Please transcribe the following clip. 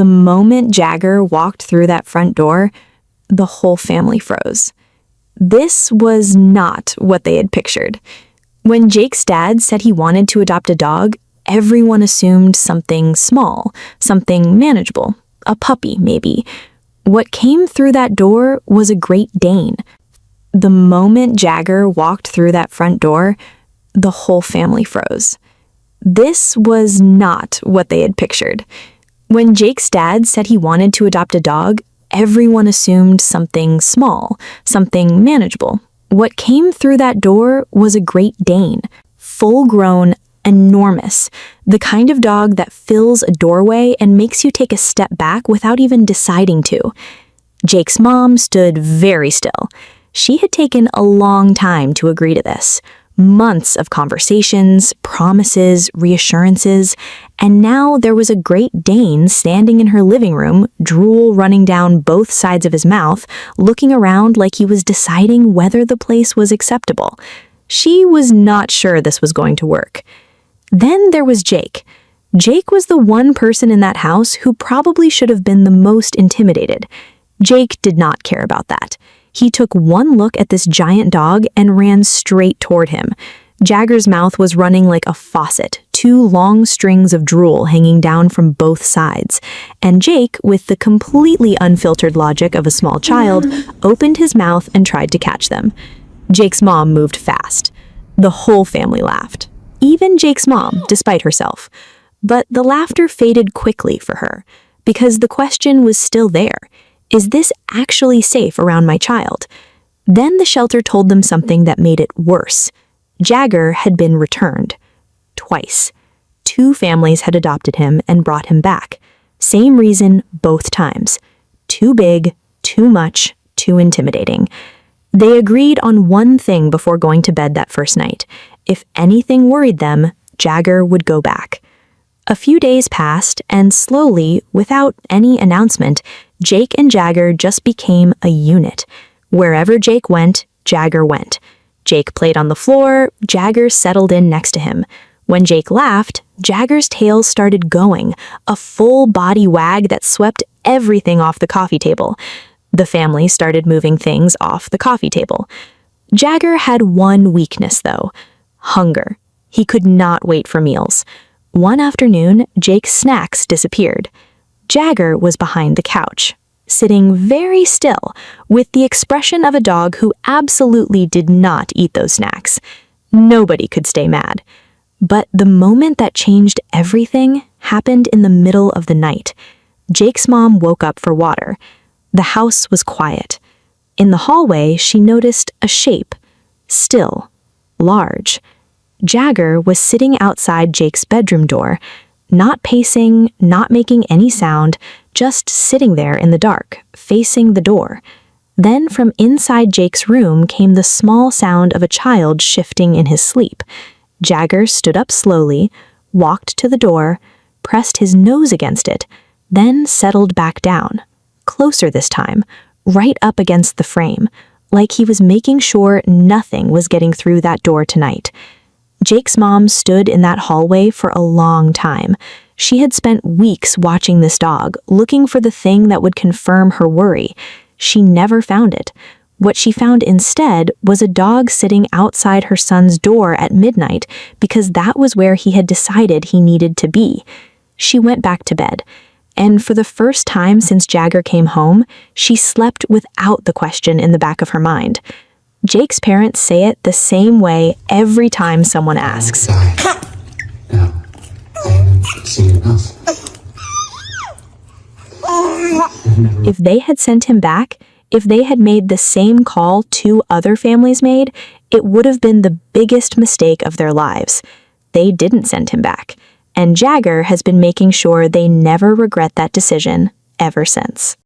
The moment Jagger walked through that front door, the whole family froze. This was not what they had pictured. When Jake's dad said he wanted to adopt a dog, everyone assumed something small, something manageable, a puppy maybe. What came through that door was a Great Dane. The moment Jagger walked through that front door, the whole family froze. This was not what they had pictured. When Jake's dad said he wanted to adopt a dog, everyone assumed something small, something manageable. What came through that door was a Great Dane, full-grown, enormous, the kind of dog that fills a doorway and makes you take a step back without even deciding to. Jake's mom stood very still. She had taken a long time to agree to this. Months of conversations, promises, reassurances, and now there was a Great Dane standing in her living room, drool running down both sides of his mouth, looking around like he was deciding whether the place was acceptable. She was not sure this was going to work. Then there was Jake. Jake was the one person in that house who probably should have been the most intimidated. Jake did not care about that. He took one look at this giant dog and ran straight toward him. Jagger's mouth was running like a faucet, two long strings of drool hanging down from both sides. And Jake, with the completely unfiltered logic of a small child, opened his mouth and tried to catch them. Jake's mom moved fast. The whole family laughed. Even Jake's mom, despite herself. But the laughter faded quickly for her, because the question was still there. Is this actually safe around my child? Then the shelter told them something that made it worse. Jagger had been returned. Twice. 2 families had adopted him and brought him back. Same reason both times. Too big, too much, too intimidating. They agreed on one thing before going to bed that first night. If anything worried them, Jagger would go back. A few days passed, and slowly, without any announcement, Jake and Jagger just became a unit. Wherever Jake went, Jagger went. Jake played on the floor, Jagger settled in next to him. When Jake laughed, Jagger's tail started going, a full body wag that swept everything off the coffee table. The family started moving things off the coffee table. Jagger had one weakness, though: hunger. He could not wait for meals. One afternoon, Jake's snacks disappeared. Jagger was behind the couch, sitting very still, with the expression of a dog who absolutely did not eat those snacks. Nobody could stay mad. But the moment that changed everything happened in the middle of the night. Jake's mom woke up for water. The house was quiet. In the hallway, she noticed a shape. Still. Large. Jagger was sitting outside Jake's bedroom door, not pacing, not making any sound, just sitting there in the dark, facing the door. Then from inside Jake's room came the small sound of a child shifting in his sleep. Jagger stood up slowly, walked to the door, pressed his nose against it, then settled back down. Closer this time, right up against the frame, like he was making sure nothing was getting through that door tonight. Jake's mom stood in that hallway for a long time. She had spent weeks watching this dog, looking for the thing that would confirm her worry. She never found it. What she found instead was a dog sitting outside her son's door at midnight because that was where he had decided he needed to be. She went back to bed, and for the first time since Jagger came home, she slept without the question in the back of her mind. Jake's parents say it the same way every time someone asks. No, I haven't seen enough. If they had sent him back, if they had made the same call 2 other families made, it would have been the biggest mistake of their lives. They didn't send him back, and Jagger has been making sure they never regret that decision ever since.